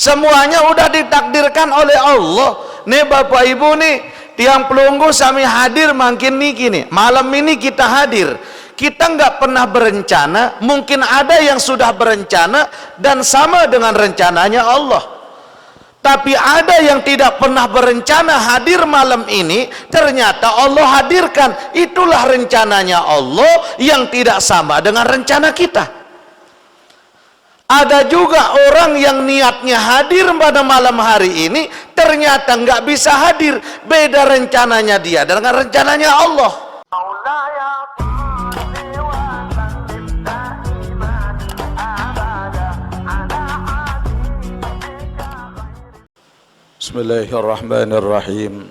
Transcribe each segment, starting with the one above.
Semuanya udah ditakdirkan oleh Allah. Nih Bapak Ibu nih, tiang pelunggu sami hadir makin niki nih. Malam ini kita hadir. Kita nggak pernah berencana, mungkin ada yang sudah berencana dan sama dengan rencananya Allah. Tapi ada yang tidak pernah berencana hadir malam ini, ternyata Allah hadirkan. Itulah rencananya Allah yang tidak sama dengan rencana kita. Ada juga orang yang niatnya hadir pada malam hari ini, ternyata nggak bisa hadir. Beda rencananya dia dengan rencananya Allah. Bismillahirrahmanirrahim.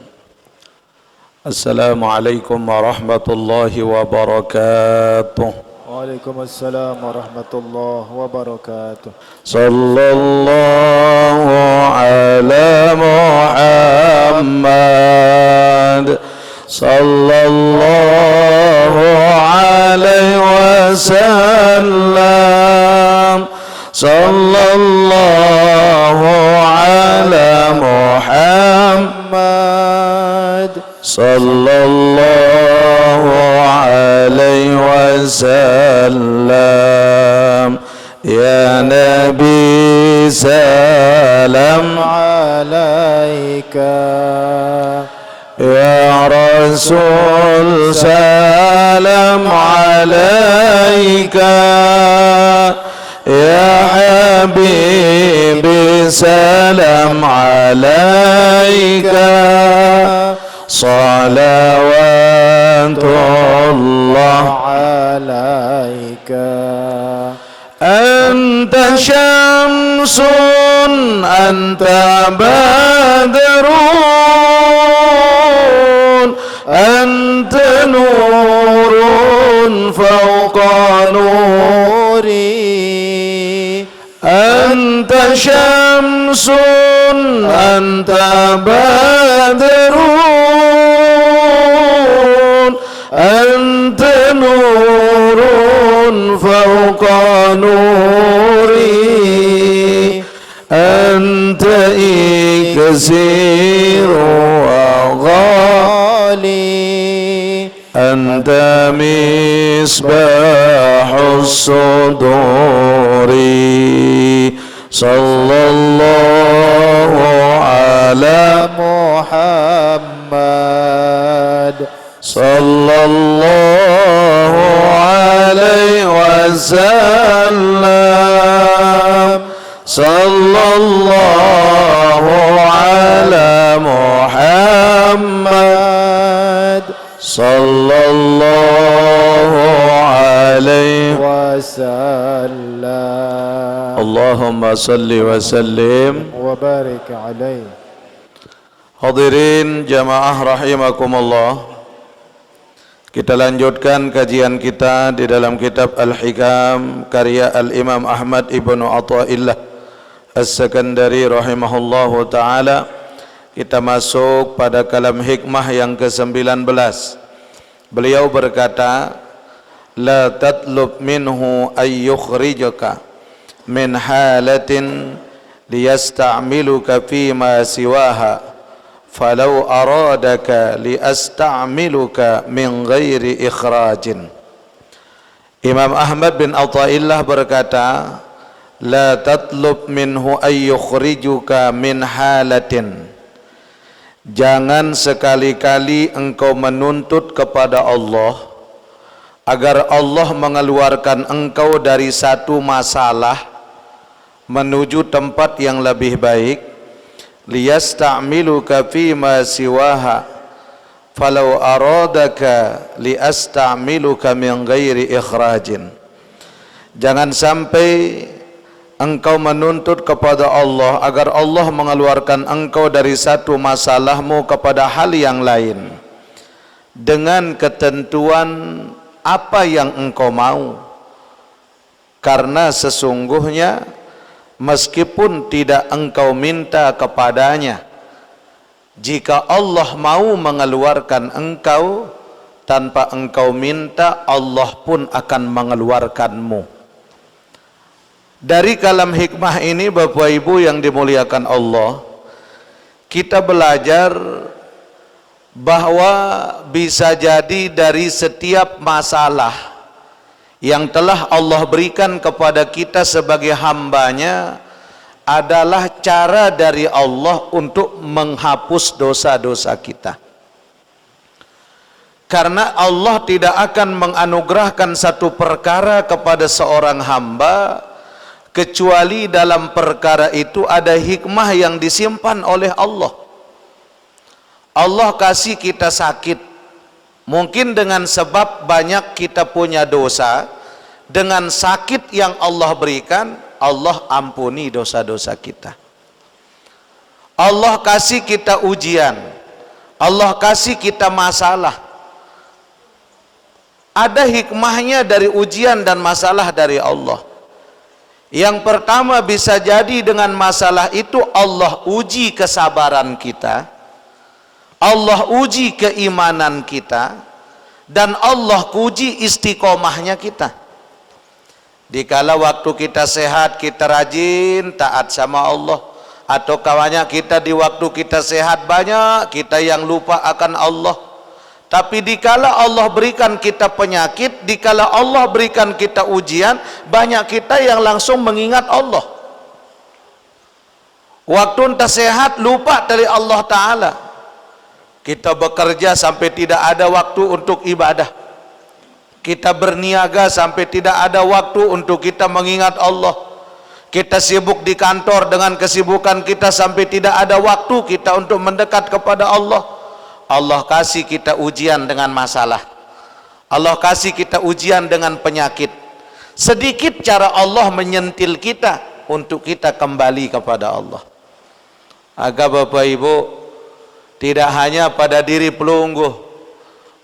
Assalamualaikum warahmatullahi wabarakatuh. Waalaikumsalam warahmatullahi wabarakatuh. Sallallahu ala Muhammad sallallahu alaihi wasallam. Sallallahu ala Muhammad sallallahu alaihi wasallam. Ya Nabi salam alaika, ya Rasul salam alaika, ya Habibi salam alaika. Salawatullah alaika. Anta syamsun, anta badrun, anta nurun fawqa nuri. Anta syamsun, anta badrun, anta nurun fawqa nuri. Anta iksiru wa ghali, anta misbahus suduri. Sallallahu ala Muhammad sallallahu alaihi wasallam. Sallallahu ala Muhammad sallallahu alaihi wasallam. Allahumma salli wa sallim wa barik alaihi. Hadirin jamaah rahimakumullah. Kita lanjutkan kajian kita di dalam kitab Al-Hikam karya Al-Imam Ahmad Ibnu Athaillah As-Sakandari rahimahullahu ta'ala. Kita masuk pada kalam hikmah yang ke-19. Beliau berkata, la tatlub minhu ay yukhrijaka min halatin liyasta'miluka fima siwaha falau aradaka liasta'miluka min ghairi ikhrajin. Imam Ahmad bin Athaillah berkata, la tatlub minhu ay yukhrijuka min halatin. Jangan sekali-kali engkau menuntut kepada Allah agar Allah mengeluarkan engkau dari satu masalah menuju tempat yang lebih baik. Liyasta'miluka fima siwaha falau aradaka liasta'miluka min ghairi ikhrajin. Jangan sampai engkau menuntut kepada Allah agar Allah mengeluarkan engkau dari satu masalahmu kepada hal yang lain dengan ketentuan apa yang engkau mau, karena sesungguhnya meskipun tidak engkau minta kepadanya, jika Allah mau mengeluarkan engkau tanpa engkau minta, Allah pun akan mengeluarkanmu. Dari kalam hikmah ini Bapak Ibu yang dimuliakan Allah, kita belajar bahwa bisa jadi dari setiap masalah yang telah Allah berikan kepada kita sebagai hambanya adalah cara dari Allah untuk menghapus dosa-dosa kita. Karena Allah tidak akan menganugerahkan satu perkara kepada seorang hamba kecuali dalam perkara itu ada hikmah yang disimpan oleh Allah. Allah kasih kita sakit, mungkin dengan sebab banyak kita punya dosa. Dengan sakit yang Allah berikan, Allah ampuni dosa-dosa kita. Allah kasih kita ujian, Allah kasih kita masalah. Ada hikmahnya dari ujian dan masalah dari Allah. Yang pertama, bisa jadi dengan masalah itu Allah uji kesabaran kita, Allah uji keimanan kita, dan Allah uji istiqomahnya kita. Dikala waktu kita sehat, kita rajin taat sama Allah, atau kawannya kita di waktu kita sehat banyak kita yang lupa akan Allah. Tapi dikala Allah berikan kita penyakit, dikala Allah berikan kita ujian, banyak kita yang langsung mengingat Allah. Waktu entah sehat lupa dari Allah Ta'ala. Kita bekerja sampai tidak ada waktu untuk ibadah. Kita berniaga sampai tidak ada waktu untuk kita mengingat Allah. Kita sibuk di kantor dengan kesibukan kita sampai tidak ada waktu kita untuk mendekat kepada Allah. Allah kasih kita ujian dengan masalah, Allah kasih kita ujian dengan penyakit. Sedikit cara Allah menyentil kita untuk kita kembali kepada Allah. Agar Bapak Ibu, tidak hanya pada diri pelungguh,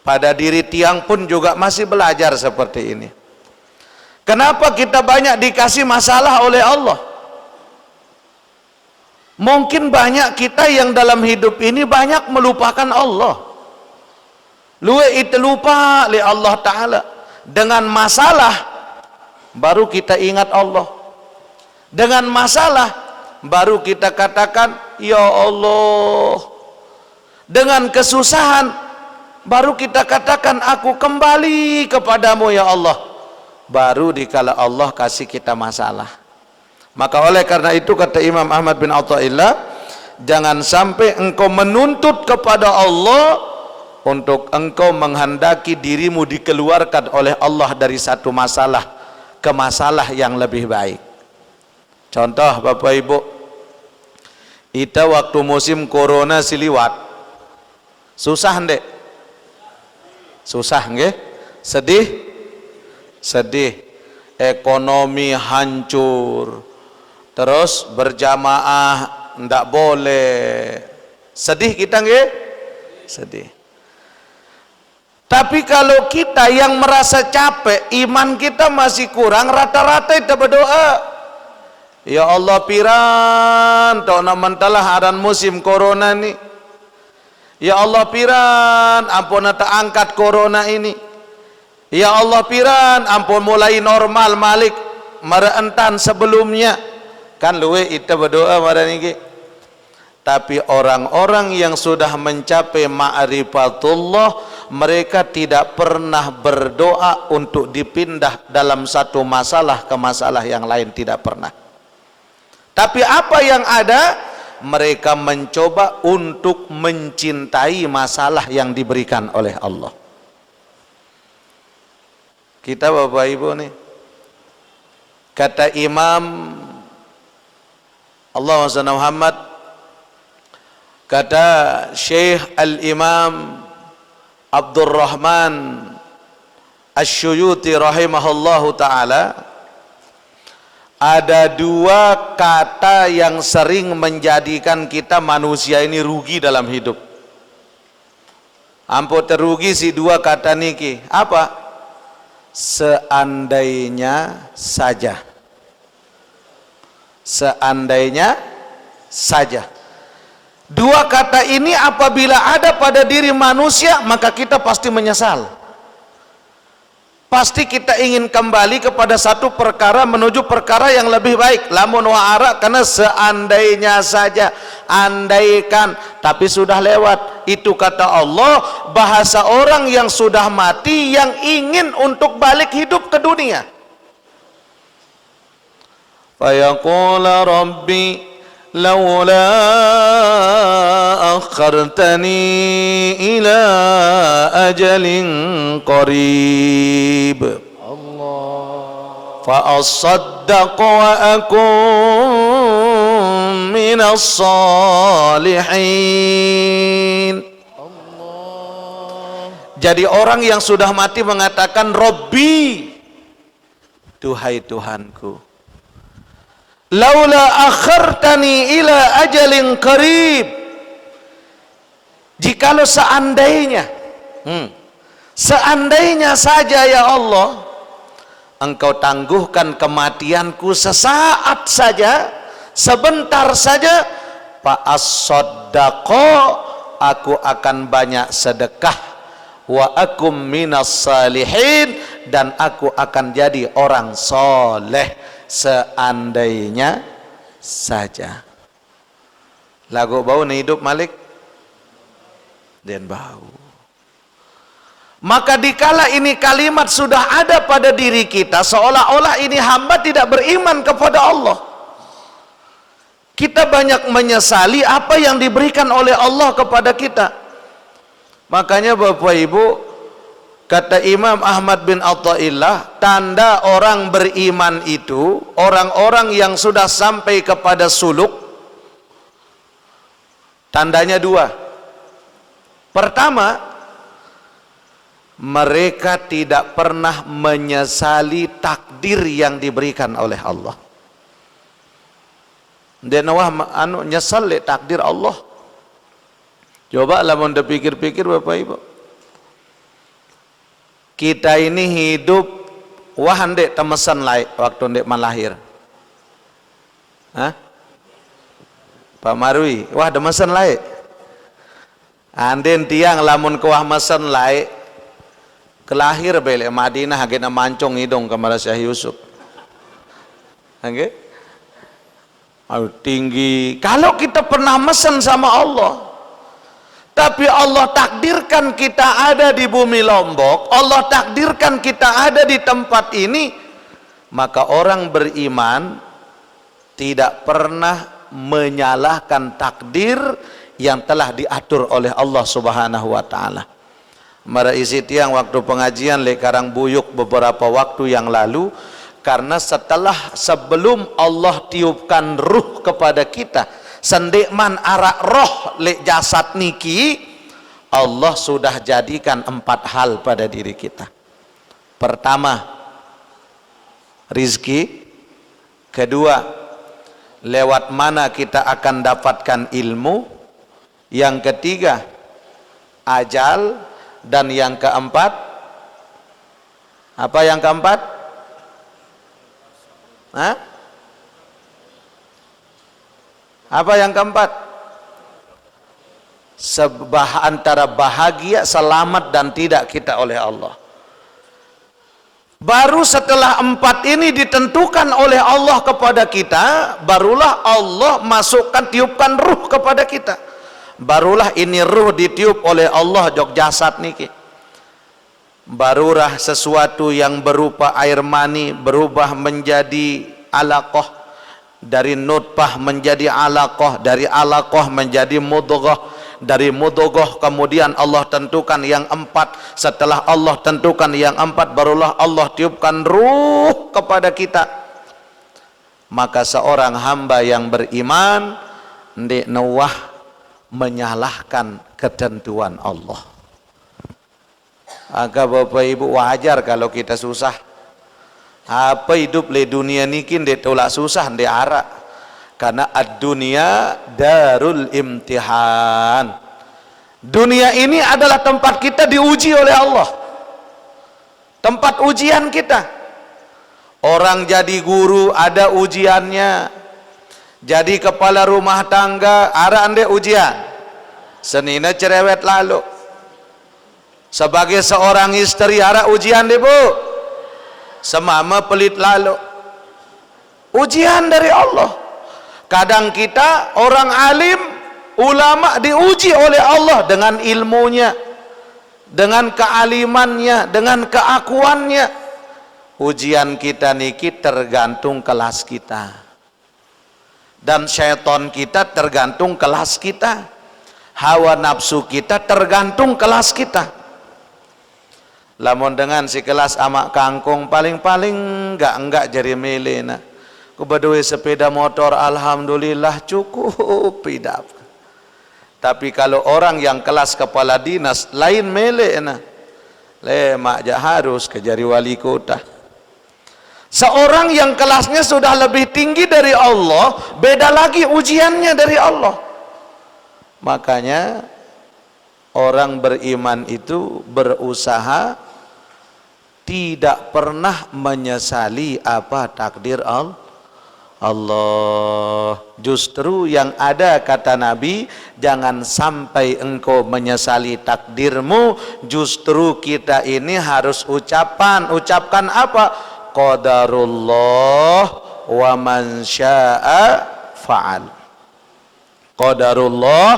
pada diri tiang pun juga masih belajar seperti ini. Kenapa kita banyak dikasih masalah oleh Allah? Mungkin banyak kita yang dalam hidup ini banyak melupakan Allah. Luwe itu lupa oleh Allah Ta'ala. Dengan masalah baru kita ingat Allah. Dengan masalah baru kita katakan ya Allah. Dengan kesusahan baru kita katakan aku kembali kepadamu ya Allah. Baru dikala Allah kasih kita masalah. Maka oleh karena itu kata Imam Ahmad bin Athaillah, jangan sampai engkau menuntut kepada Allah untuk engkau menghendaki dirimu dikeluarkan oleh Allah dari satu masalah ke masalah yang lebih baik. Contoh Bapak Ibu, kita waktu musim corona siliwat, susah ndek? Susah nggih? Sedih? Sedih. Ekonomi hancur. Terus berjamaah ndak boleh. Sedih kita nggih? Sedih. Tapi kalau kita yang merasa capek, iman kita masih kurang, rata-rata kita berdoa, ya Allah piran tau namentalah aran musim corona ni. Ya Allah piran ampun tak angkat corona ini. Ya Allah piran ampun mulai normal malik merentan sebelumnya. Kan luwe itu berdoa pada niki. Tapi orang-orang yang sudah mencapai ma'rifatullah, mereka tidak pernah berdoa untuk dipindah dalam satu masalah ke masalah yang lain, tidak pernah. Tapi apa yang ada, mereka mencoba untuk mencintai masalah yang diberikan oleh Allah. Kita Bapak Ibu nih, kata Imam Allah Muhammad, kata Syekh Al-Imam Abdurrahman Asy-Syuyuti rahimahullahu ta'ala, ada dua kata yang sering menjadikan kita manusia ini rugi dalam hidup. Ampun terugi si dua kata niki. Apa? Seandainya saja. Seandainya saja. Dua kata ini apabila ada pada diri manusia, maka kita pasti menyesal. pasti kita ingin kembali kepada satu perkara menuju perkara yang lebih baik. Lamun wa'ara, karena seandainya saja, andaikan, tapi sudah lewat. Itu kata Allah, bahasa orang yang sudah mati yang ingin untuk balik hidup ke dunia. Fayaqula rabbi laula akhartani ila ajalin qarib fa asaddaq wa akum minas salihin. Jadi orang yang sudah mati mengatakan Rabbi, duhai Tuhanku, laula akhartani ila ajalin qarib, jikalau seandainya seandainya saja ya Allah engkau tangguhkan kematianku sesaat saja, sebentar saja, fa as-saddaqo, aku akan banyak sedekah, wa akum minas salihin, dan aku akan jadi orang soleh. Seandainya saja. Lagu bau ni hidup Malik dan bau. Maka dikala ini kalimat sudah ada pada diri kita, seolah-olah ini hamba tidak beriman kepada Allah. Kita banyak menyesali apa yang diberikan oleh Allah kepada kita. Makanya Bapak Ibu, kata Imam Ahmad bin Athaillah, tanda orang beriman itu orang-orang yang sudah sampai kepada suluk, tandanya dua. Pertama, mereka tidak pernah menyesali takdir yang diberikan oleh Allah. Dia nawah nyesal le takdir Allah. Coba lah mau pikir-pikir Bapak Ibu. Kita ini hidup wah ndek temesan lai waktu ndek malahir. Hah? Pak Marwi, wah temesan lai. Anden tiang lamun kuah mesen lai kelahir bele Madinah agena mancong hidung kamara Syekh Yusuf. Oke? Tinggi. Kalau kita pernah mesen sama Allah, tapi Allah takdirkan kita ada di bumi Lombok, Allah takdirkan kita ada di tempat ini, maka orang beriman tidak pernah menyalahkan takdir yang telah diatur oleh Allah Subhanahu wa taala. Mara isi tiang waktu pengajian le Karangbuyuk beberapa waktu yang lalu, karena sebelum Allah tiupkan ruh kepada kita, sendekman arak roh le jasad niki, Allah sudah jadikan 4 hal pada diri kita. Pertama, rizki. Kedua, lewat mana kita akan dapatkan ilmu. Yang ketiga, ajal. Dan yang keempat, apa yang keempat? Hah? Apa yang keempat? Antara bahagia, selamat dan tidak kita oleh Allah. Baru setelah 4 ini ditentukan oleh Allah kepada kita, barulah Allah masukkan, tiupkan ruh kepada kita. Barulah ini ruh ditiup oleh Allah jok jasad niki. Barulah sesuatu yang berupa air mani berubah menjadi alaqah, dari nutfah menjadi alaqah, dari alaqah menjadi mudghah, dari mudghah kemudian Allah tentukan yang 4. Setelah Allah tentukan yang 4, barulah Allah tiupkan ruh kepada kita. Maka seorang hamba yang beriman ndek nawah menyalahkan ketentuan Allah. Agak Bapak Ibu wajar kalau kita susah. Apa hidup le dunia niki ndek tolak susah ndek arak. Karena ad-dunya darul imtihan. Dunia ini adalah tempat kita diuji oleh Allah. Tempat ujian kita. Orang jadi guru ada ujiannya. Jadi kepala rumah tangga ara ande ujian, senina cerewet lalu. Sebagai seorang istri ara ujian deh bu, semama pelit lalu. Ujian dari Allah. Kadang kita orang alim, ulama diuji oleh Allah dengan ilmunya, dengan kealimannya, dengan keakuannya. Ujian kita niki tergantung kelas kita, dan syaitan kita tergantung kelas kita, hawa nafsu kita tergantung kelas kita. Lamun dengan si kelas amak kangkung paling-paling enggak jadi milih nak. Ku badui sepeda motor alhamdulillah cukup hidup. Tapi kalau orang yang kelas kepala dinas lain milih nak. Lemak je harus ke jadi wali kota. Seorang yang kelasnya sudah lebih tinggi dari Allah, beda lagi ujiannya dari Allah. Makanya orang beriman itu berusaha tidak pernah menyesali apa takdir Allah. Justru yang ada kata Nabi, jangan sampai engkau menyesali takdirmu. Justru kita ini harus ucapkan apa? Qadarullah wa man syaa fa'al. Qadarullah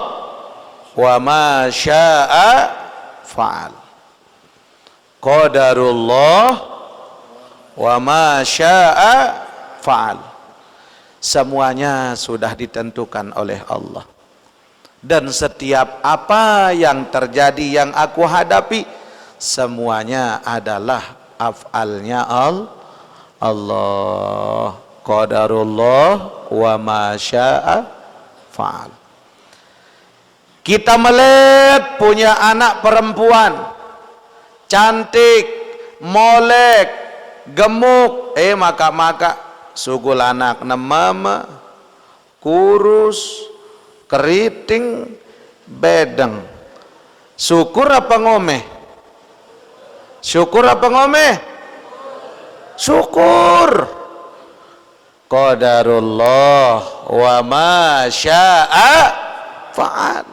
wa ma syaa fa'al. Qadarullah wa ma syaa fa'al. Semuanya sudah ditentukan oleh Allah. Dan setiap apa yang terjadi yang aku hadapi, semuanya adalah af'alnya Allah. Qadarullah wa ma syaa fa'al. Kita melihat punya anak perempuan cantik, molek, gemuk, maka sugul anak mama, kurus, keriting, bedeng. Syukur apa ngomeh? Syukur apa ngomeh? Syukur. Qadarullah wa ma syaa fa'al.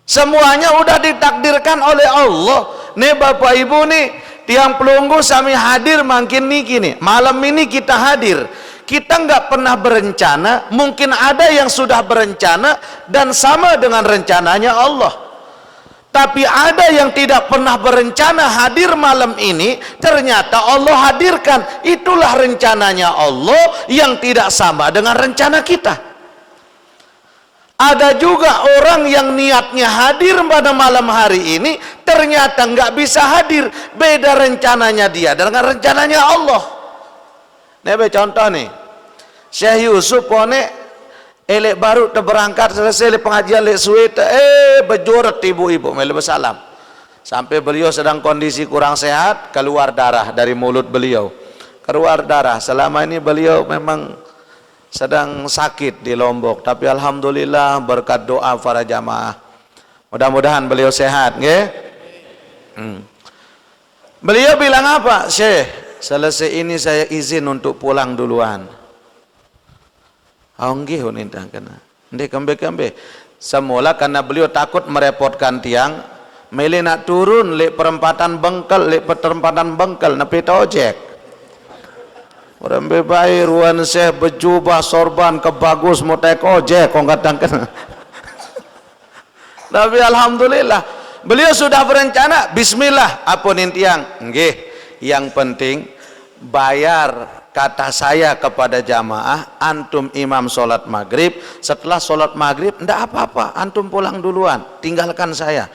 Semuanya udah ditakdirkan oleh Allah. Nih Bapak Ibu nih, tiang pelunggu sami hadir makin niki nih. Malam ini kita hadir. Kita nggak pernah berencana, mungkin ada yang sudah berencana dan sama dengan rencananya Allah. Tapi ada yang tidak pernah berencana hadir malam ini, ternyata Allah hadirkan. Itulah rencananya Allah yang tidak sama dengan rencana kita. Ada juga orang yang niatnya hadir pada malam hari ini, ternyata nggak bisa hadir. Beda rencananya dia dengan rencananya Allah. Nih contoh nih, Syekh Yusuf pone elek baru terberangkat selesai pengajian lek suweta, bejoret ibu-ibu mele bersalam. Sampai beliau sedang kondisi kurang sehat, keluar darah dari mulut beliau. Keluar darah. Selama ini beliau memang sedang sakit di Lombok, tapi alhamdulillah berkat doa para jamaah mudah-mudahan beliau sehat, nggih. Beliau bilang apa? Syekh, selesai ini saya izin untuk pulang duluan. Nggih nintang kena. Ndek kembe-kembe. Semula karena beliau takut merepotkan tiang, mele nak turun lek perempatan Bengkel, nepi ojek. Orang bebai ruan Syekh berjubah sorban kebagus mau taik ojek kau katakan. Tapi alhamdulillah beliau sudah berencana. Bismillah apa nintiang nggih, yang penting bayar kata saya kepada jamaah, antum imam sholat maghrib, setelah sholat maghrib ndak apa-apa, antum pulang duluan, tinggalkan saya.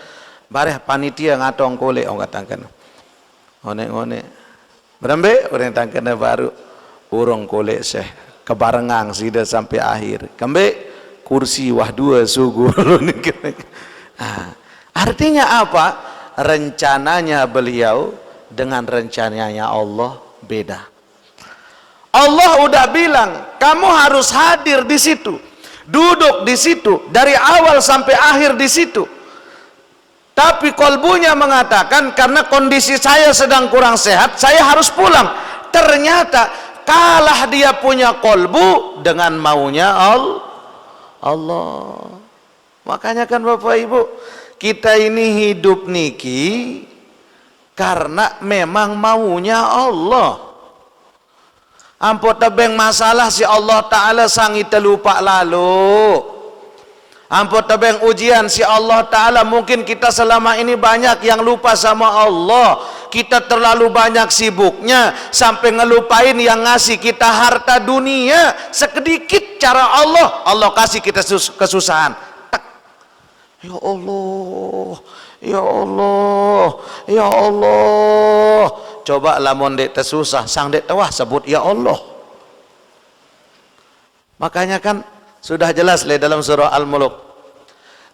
Bareh panitia ngatong kole orang katakan. One berembe orang katakan baru urung kolek Syekh kebarengang sudah sampai akhir kembe kursi wah dua sugu. Artinya apa? Rencananya beliau dengan rencananya Allah beda. Allah udah bilang kamu harus hadir di situ, duduk di situ dari awal sampai akhir di situ. Tapi kolbunya mengatakan karena kondisi saya sedang kurang sehat, saya harus pulang. Ternyata kalah dia punya kolbu dengan maunya Allah. Makanya kan Bapak Ibu, kita ini hidup niki karena memang maunya Allah. Ampun tebeng masalah si Allah Ta'ala sangi terlupa lalu. Ampun tebeng ujian si Allah Ta'ala, mungkin kita selama ini banyak yang lupa sama Allah. Kita terlalu banyak sibuknya sampai ngelupain yang ngasih kita harta dunia. Sekedikit cara Allah, Allah kasih kita kesusahan. Tak. Ya Allah, ya Allah, ya Allah. Coba lamun dek tersusah, sang dek tawah sebut ya Allah. Makanya kan sudah jelas dalam surah Al-Mulk.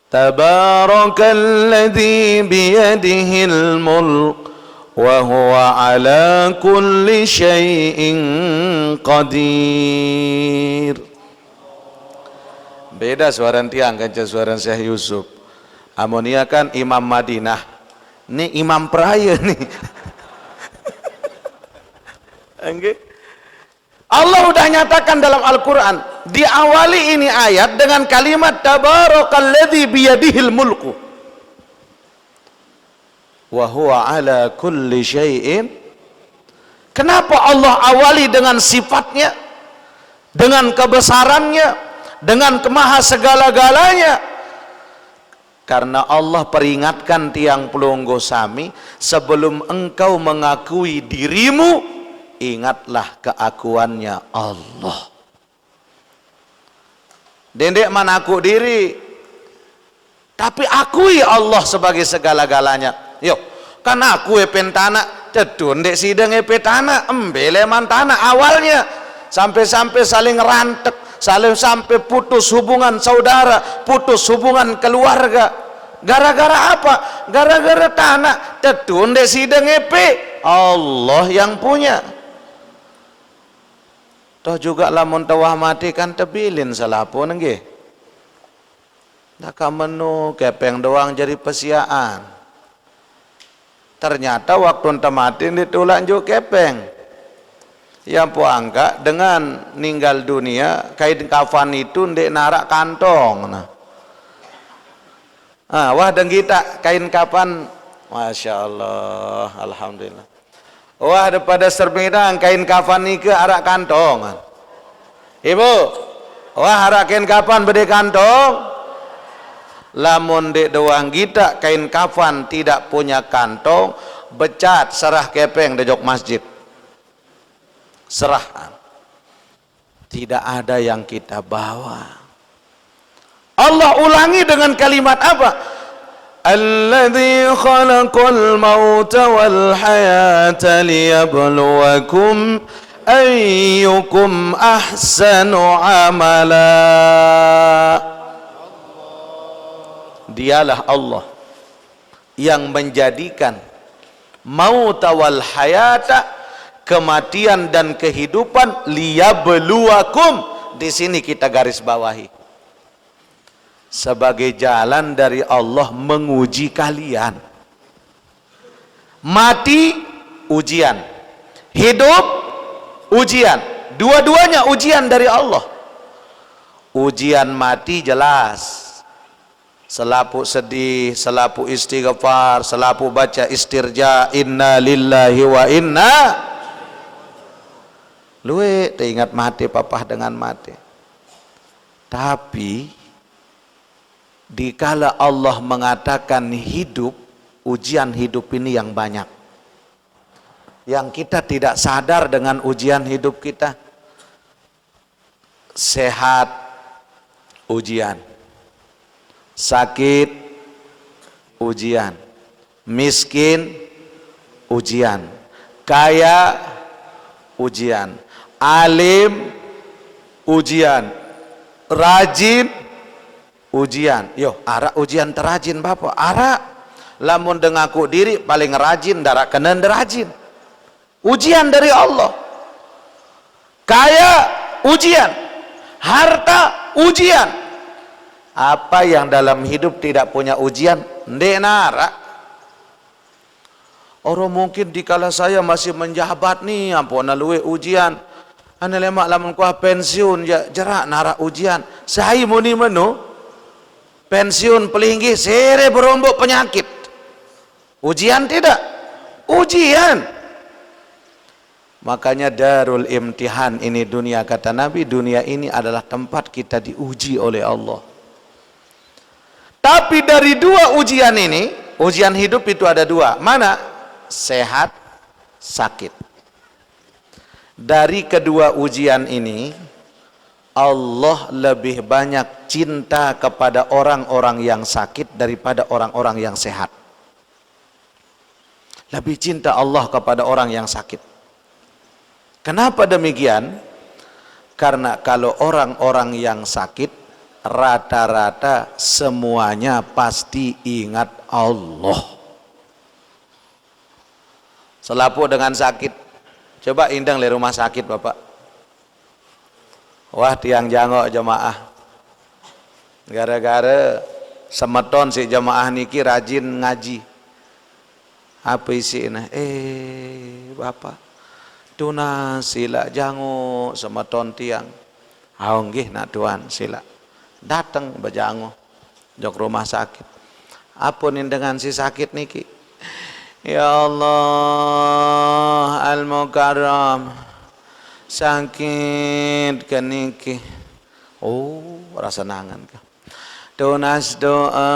Tabarakalladzi biyadihil mulk wa huwa ala kulli syai'in qadir. Beda suara tiang kan suara Syekh Yusuf. Amonia kan Imam Madinah. Ini Imam Peraya nih. Okay. Allah udah nyatakan dalam Al-Quran, diawali ini ayat dengan kalimat tabarakalladzi biyadihil mulku wa huwa ala kulli syai'in. Kenapa Allah awali dengan sifatnya, dengan kebesarannya, dengan kemaha segala-galanya? Karena Allah peringatkan tiang pelunggu sami, sebelum engkau mengakui dirimu, ingatlah keakuannya Allah. Dendek menaku diri, tapi akui Allah sebagai segala-galanya. Yo, kan aku pentana, cedun dek sidang petana, embele mantana awalnya, sampai-sampai saling rantek, saling sampai putus hubungan saudara, putus hubungan keluarga. Gara-gara apa? Gara-gara tanah, cedun dek sidang Allah yang punya. Toh juga lamun tawah mati kan tebilin salapo nengge. Dak menu kepeng doang jadi pesiaan. Ternyata waktu ente mati ditulak juk kepeng. Yang puangka dengan ninggal dunia kain kafan itu ndek narak kantong. Nah, wah dan kita kain kafan, masya Allah, alhamdulillah. Wah daripada serbidang kain kafan ni ke arak kantong. Ibu, wah arak kain kafan bede kantong. Lamun dek doang kita kain kafan tidak punya kantong, becat serah kepeng dejok masjid. Serah. Tidak ada yang kita bawa. Allah ulangi dengan kalimat apa? Alladzi khalaqal mauta wal hayata liyabluwakum ayyukum ahsanu amala. Dialah Allah yang menjadikan mauta wal hayata, kematian dan kehidupan, liyabluwakum. Di sini kita garis bawahi sebagai jalan dari Allah menguji kalian. Mati ujian, hidup ujian, dua-duanya ujian dari Allah. Ujian mati jelas, selapu sedih, selapu istighfar, selapu baca istirja, inna lillahi wa inna. Luwe teringat mati papah dengan mati. Tapi dikala Allah mengatakan hidup, ujian hidup ini yang banyak, yang kita tidak sadar dengan ujian hidup kita. Sehat ujian, sakit ujian, miskin ujian, kaya ujian, alim ujian, rajin ujian. Yo, arak ujian terajin bapak. Arak lamun dengaku diri paling rajin, darak kenen derajin. Ujian dari Allah. Kaya ujian, harta ujian. Apa yang dalam hidup tidak punya ujian? Ndek narak. Orang mungkin dikala saya masih menjabat nih, ampun luwe ujian. Ane lemak lamun kuah pensiun ya jerak narak ujian. Saya muni menu pensiun pelinggi sere berombok penyakit. Ujian tidak? Ujian. Makanya darul imtihan ini dunia, kata Nabi, dunia ini adalah tempat kita diuji oleh Allah. Tapi dari dua ujian ini, ujian hidup itu ada dua. Mana? Sehat, sakit. Dari kedua ujian ini, Allah lebih banyak cinta kepada orang-orang yang sakit daripada orang-orang yang sehat. Lebih cinta Allah kepada orang yang sakit. Kenapa demikian? Karena kalau orang-orang yang sakit, rata-rata semuanya pasti ingat Allah. Selapu dengan sakit, coba indang di rumah sakit Bapak. Wah, tiang jangok jemaah. Gara-gara semeton si jemaah niki rajin ngaji. Apa isinya? Bapak, tuna sila jango semeton tiang. Nggih nak tuan sila. Datang bejango jok rumah sakit. Apunin dengan si sakit niki. Ya Allah Al-Mukarram, sakit keniki. Oh, rasa nangan ka. Tunas doa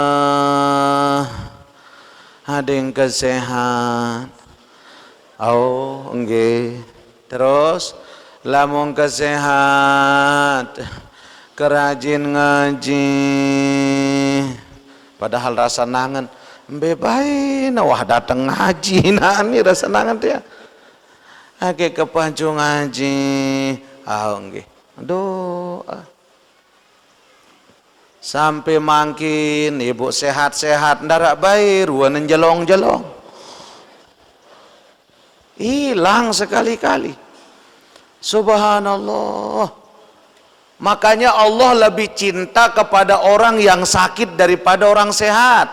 ading kesehat. Oh, nggih. Terus lamun kesehat, kerajin ngaji. Padahal rasa nangan, bebain, wah datang ngaji, nani rasa nangan dia. Ake kepancu ngaji, nggih. Doa. Sampai mangkin ibu sehat-sehat, ndarak baik, ruan jelong-jelong. Hilang sekali-kali. Subhanallah. Makanya Allah lebih cinta kepada orang yang sakit daripada orang sehat.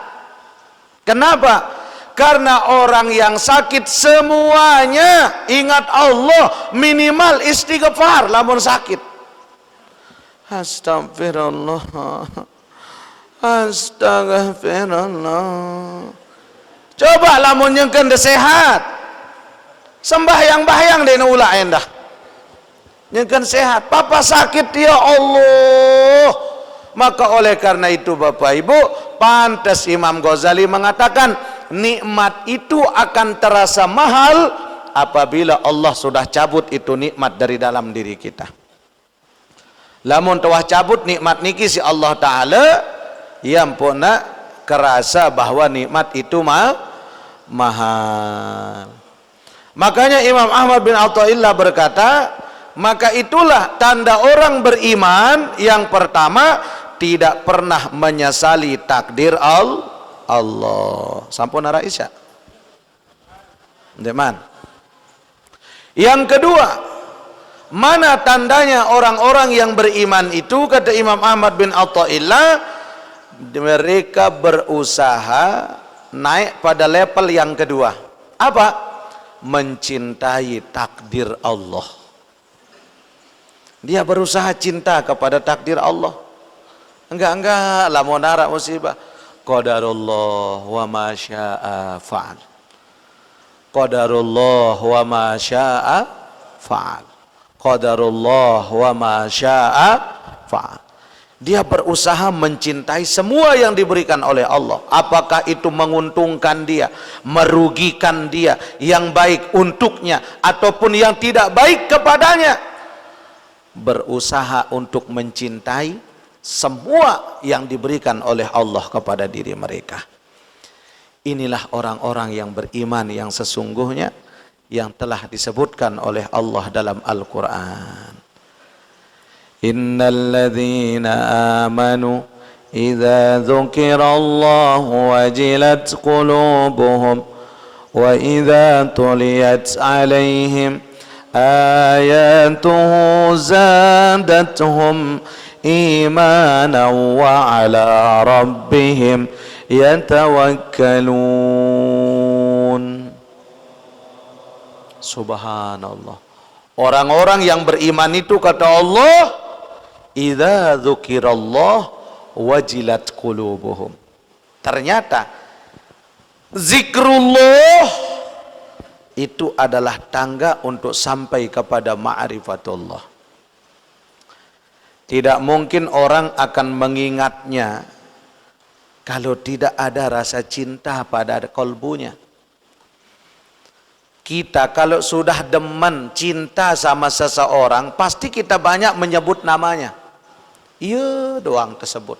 Kenapa? Karena orang yang sakit semuanya ingat Allah, minimal istighfar lamun sakit. Astagfirullah. Astagfirullah. Coba lamun nyengkeun sehat. Sembahyang-bahyang deh ulah endah. Nyengkeun sehat, papa sakit ya Allah. Maka oleh karena itu Bapak Ibu, pantas Imam Ghazali mengatakan nikmat itu akan terasa mahal apabila Allah sudah cabut itu nikmat dari dalam diri kita. Lamun tawah cabut nikmat niki si Allah Ta'ala, yang puna kerasa bahwa nikmat itu mahal. Makanya Imam Ahmad bin Athaillah berkata, maka itulah tanda orang beriman yang pertama, tidak pernah menyesali takdir Allah. Sampun ara Isya. Deman. Yang kedua, mana tandanya orang-orang yang beriman itu, kata Imam Ahmad bin Athaillah, mereka berusaha naik pada level yang kedua. Apa? Mencintai takdir Allah. Dia berusaha cinta kepada takdir Allah. Enggak, lamun nara musibah. Qadarullah wa ma syaa fa'al. Qadarullah wa ma syaa fa'al. Qadarullah wa ma syaa fa'al. Dia berusaha mencintai semua yang diberikan oleh Allah. Apakah itu menguntungkan dia, merugikan dia, yang baik untuknya ataupun yang tidak baik kepadanya. Berusaha untuk mencintai semua yang diberikan oleh Allah kepada diri mereka. Inilah orang-orang yang beriman yang sesungguhnya, yang telah disebutkan oleh Allah dalam Al-Quran. Innal ladzina amanu idza dzukirallahu wajilat qulubuhum wa idza tuliyat alaihim ayatuhu zadatuhum imanan wa ala rabbihim yatawakkalun. Subhanallah. Orang-orang yang beriman itu, kata Allah, idza dzukirallah wajilat qulubuhum. Ternyata zikrullah itu adalah tangga untuk sampai kepada ma'rifatullah. Tidak mungkin orang akan mengingatnya kalau tidak ada rasa cinta pada kalbunya. Kita kalau sudah demen cinta sama seseorang, pasti kita banyak menyebut namanya. Iya doang tersebut.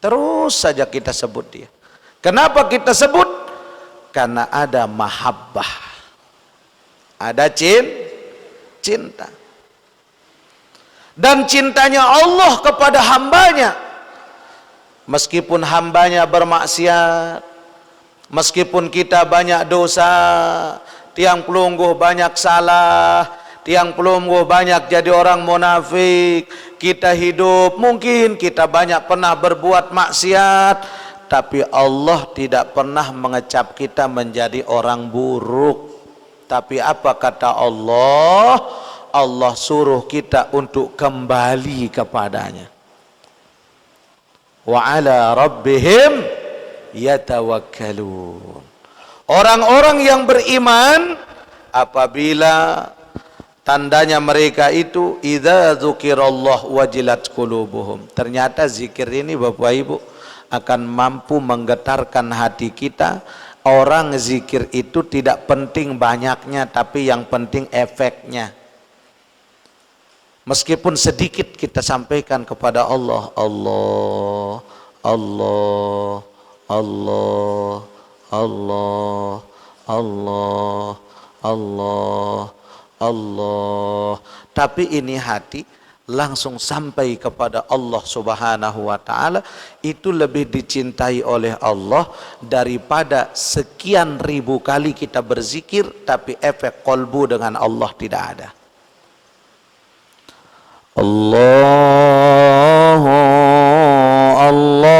Terus saja kita sebut dia. Kenapa kita sebut? Karena ada mahabbah. Ada cinta. Dan cintanya Allah kepada hambanya. Meskipun hambanya bermaksiat, meskipun kita banyak dosa, tiang pelungguh banyak salah, tiang pelungguh banyak jadi orang munafik, kita hidup mungkin kita banyak pernah berbuat maksiat, tapi Allah tidak pernah mengecap kita menjadi orang buruk. Tapi apa kata Allah? Allah suruh kita untuk kembali kepadanya. Wa ala rabbihim yatawakkalun. Orang-orang yang beriman apabila tandanya mereka itu idza dzukirallah wajilat qulubuhum. Ternyata zikir ini Bapak Ibu akan mampu menggetarkan hati kita. Orang zikir itu tidak penting banyaknya, tapi yang penting efeknya. Meskipun sedikit kita sampaikan kepada Allah, Allah, Allah, Allah, Allah, Allah, Allah, Allah. Tapi ini hati langsung sampai kepada Allah Subhanahu wa ta'ala, itu lebih dicintai oleh Allah daripada sekian ribu kali kita berzikir tapi efek kolbu dengan Allah tidak ada. Allahu Allahu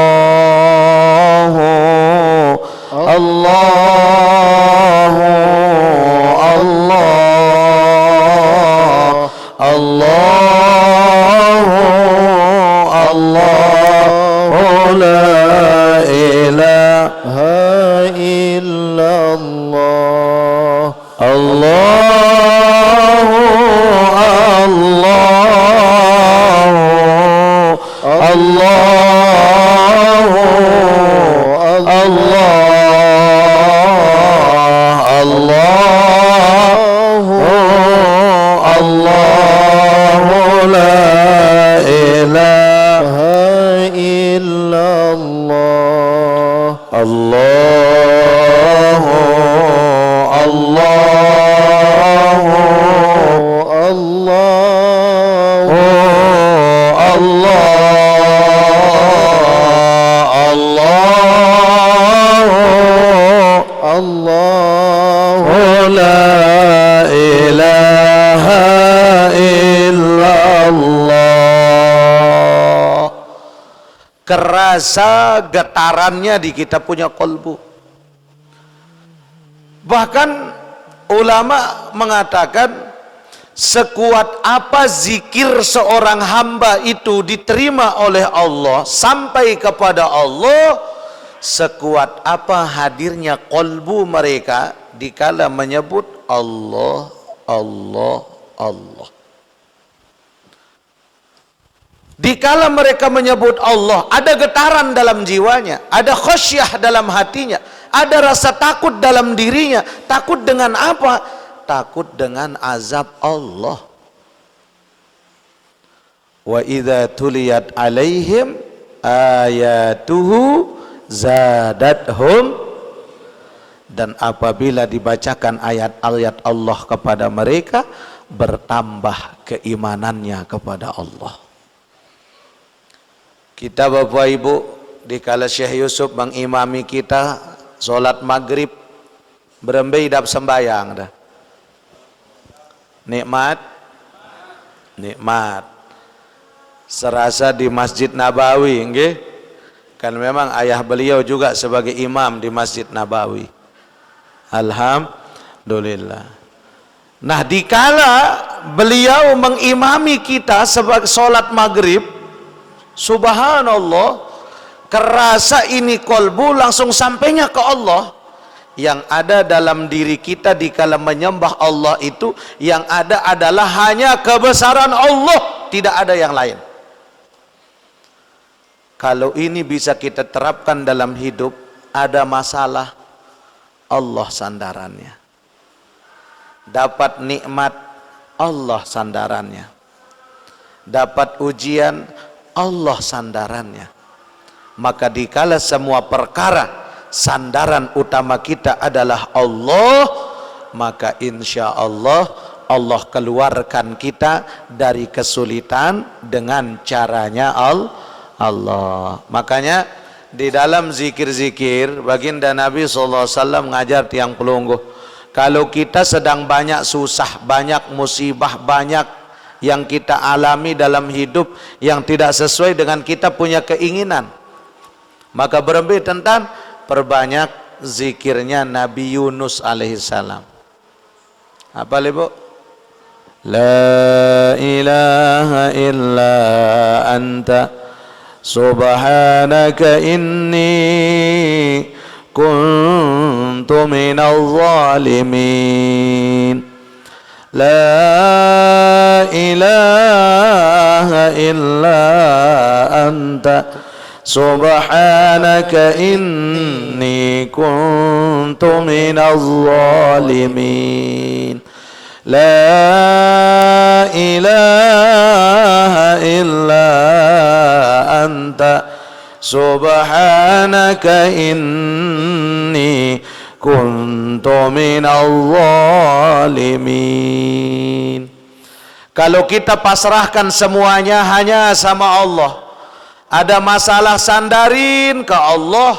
Allahu Allah Allahu Allahu la ilaha illallah Allahu Allahu Allahu Allahu la ilaha illallah Allahu Allahu Allahu Allahu la ilaha illallah. Kerasa getarannya di kita punya kolbu. Bahkan ulama mengatakan sekuat apa zikir seorang hamba itu diterima oleh Allah sampai kepada Allah, sekuat apa hadirnya kolbu mereka dikala menyebut Allah, Allah, Allah. Dikala mereka menyebut Allah, ada getaran dalam jiwanya, ada khasyah dalam hatinya, ada rasa takut dalam dirinya. Takut dengan apa? Takut dengan azab Allah. Wa idza tuliyat alaihim ayatuhu zadathum, dan apabila dibacakan ayat-ayat Allah kepada mereka, bertambah keimanannya kepada Allah. Kita Bapak Ibu, dikala Syekh Yusuf mengimami kita sholat maghrib, berembe idap sembayang dah. Nikmat, nikmat. Serasa di Masjid Nabawi, nggih. Kan memang ayah beliau juga sebagai imam di Masjid Nabawi. Alhamdulillah. Nah, dikala beliau mengimami kita sebagai sholat maghrib, subhanallah, kerasa ini kolbu langsung sampainya ke Allah. Yang ada dalam diri kita dikala menyembah Allah itu, yang ada adalah hanya kebesaran Allah, tidak ada yang lain. Kalau ini bisa kita terapkan dalam hidup, ada masalah, Allah sandarannya. Dapat nikmat, Allah sandarannya. Dapat ujian, Allah sandarannya. Maka dikala semua perkara sandaran utama kita adalah Allah, maka insya Allah Allah keluarkan kita dari kesulitan dengan caranya Allah. Makanya di dalam zikir-zikir baginda Nabi SAW mengajar tiang pelungguh, kalau kita sedang banyak susah, banyak musibah, banyak yang kita alami dalam hidup yang tidak sesuai dengan kita punya keinginan, maka berhenti tentang perbanyak zikirnya Nabi Yunus alaihissalam. Apa ibu? La ilaha illa anta subhanaka inni kuntu minal zalimin. La ilaha illa anta subhanaka inni kuntu minaz zalimin. La ilaha illa anta subhanaka inni kuntu minaz zalimin. Kalau kita pasrahkan semuanya hanya sama Allah, ada masalah sandarin ke Allah,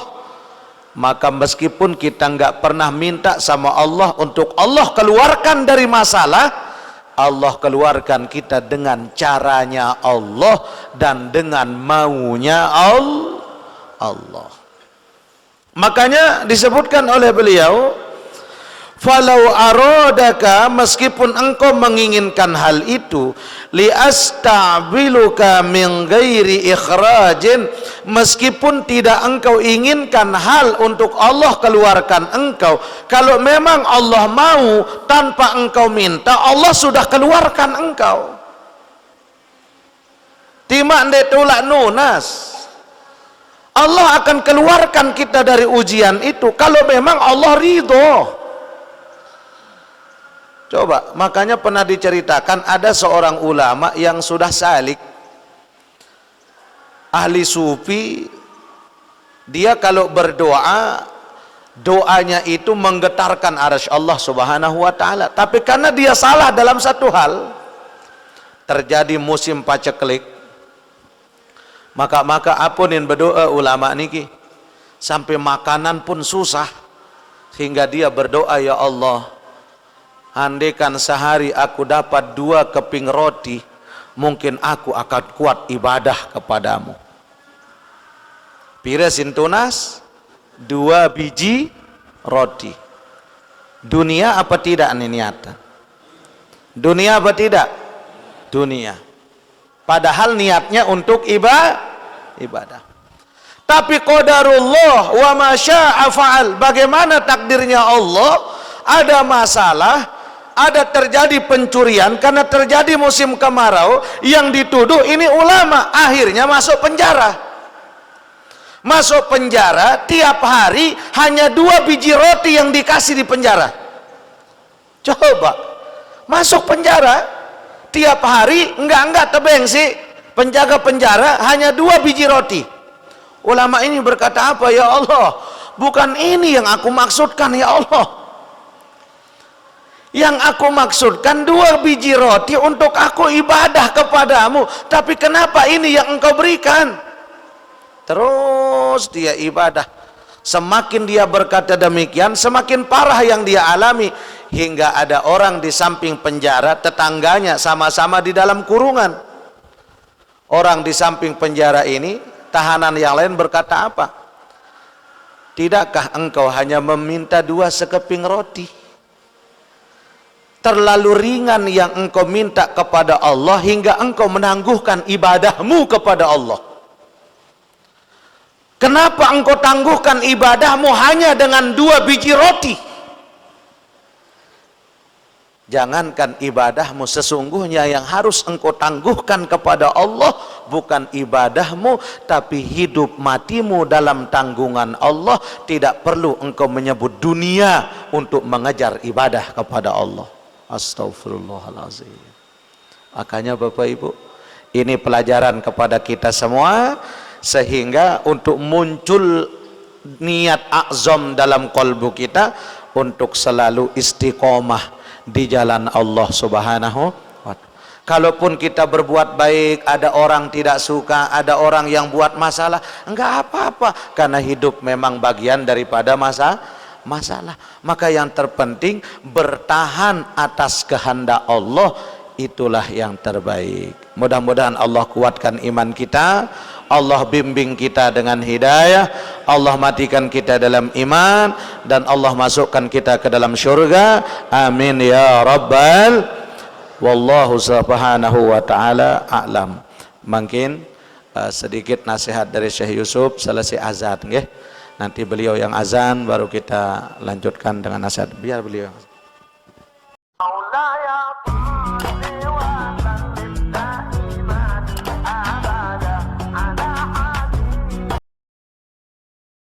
maka meskipun kita nggak pernah minta sama Allah untuk Allah keluarkan dari masalah, Allah keluarkan kita dengan caranya Allah dan dengan maunya Allah. Makanya disebutkan oleh beliau, falau aradaka, meskipun engkau menginginkan hal itu, li asta'biluka min ghairi ikhrajin, meskipun tidak engkau inginkan hal untuk Allah keluarkan engkau, kalau memang Allah mau tanpa engkau minta, Allah sudah keluarkan engkau. Timak ndek tulak nunas, Allah akan keluarkan kita dari ujian itu kalau memang Allah ridho. Coba, makanya pernah diceritakan ada seorang ulama yang sudah salik, ahli sufi, dia kalau berdoa, doanya itu menggetarkan arsy Allah Subhanahu wa taala. Tapi karena dia salah dalam satu hal, terjadi musim paceklik, maka apunin berdoa ulama niki, sampai makanan pun susah, sehingga dia berdoa, ya Allah, andaikan sehari aku dapat 2 keping roti, mungkin aku akan kuat ibadah kepadamu. Piresin tunas 2 biji roti. Dunia apa tidak nih niatan? Dunia apa tidak? Dunia. Padahal niatnya untuk ibadah. Tapi qadarullah wa ma syaa fa'al. Bagaimana takdirnya Allah? Ada masalah, ada terjadi pencurian karena terjadi musim kemarau, yang dituduh ini ulama, akhirnya masuk penjara. Masuk penjara, tiap hari hanya 2 biji roti yang dikasih di penjara. Coba, masuk penjara tiap hari enggak tebeng sih, penjaga penjara hanya 2 biji roti. Ulama ini berkata apa? Ya Allah, bukan ini yang aku maksudkan ya Allah. Yang aku maksudkan 2 biji roti untuk aku ibadah kepadamu, tapi kenapa ini yang engkau berikan? Terus dia ibadah. Semakin dia berkata demikian, semakin parah yang dia alami, hingga ada orang di samping penjara, tetangganya sama-sama di dalam kurungan. Orang di samping penjara ini, tahanan yang lain berkata apa? Tidakkah engkau hanya meminta 2 sekeping roti? Terlalu ringan yang engkau minta kepada Allah hingga engkau menangguhkan ibadahmu kepada Allah. Kenapa engkau tangguhkan ibadahmu hanya dengan 2 biji roti? Jangankan ibadahmu, sesungguhnya yang harus engkau tangguhkan kepada Allah bukan ibadahmu, tapi hidup matimu dalam tanggungan Allah. Tidak perlu engkau menyebut dunia untuk mengejar ibadah kepada Allah. Astaghfirullahaladzim. Makanya Bapak Ibu, ini pelajaran kepada kita semua, sehingga untuk muncul niat azam dalam kalbu kita untuk selalu istiqomah di jalan Allah Subhanahu wa ta'ala. Kalaupun kita berbuat baik, ada orang tidak suka, ada orang yang buat masalah, enggak apa-apa, karena hidup memang bagian daripada masalah. Maka yang terpenting bertahan atas kehendak Allah, itulah yang terbaik. Mudah-mudahan Allah kuatkan iman kita, Allah bimbing kita dengan hidayah, Allah matikan kita dalam iman, dan Allah masukkan kita ke dalam syurga. Amin ya rabbal. Wallahu subhanahu wa ta'ala a'lam. Mungkin sedikit nasihat dari Syekh Yusuf selesai azan, nggih. Nanti beliau yang azan, baru kita lanjutkan dengan nasihat. Biar beliau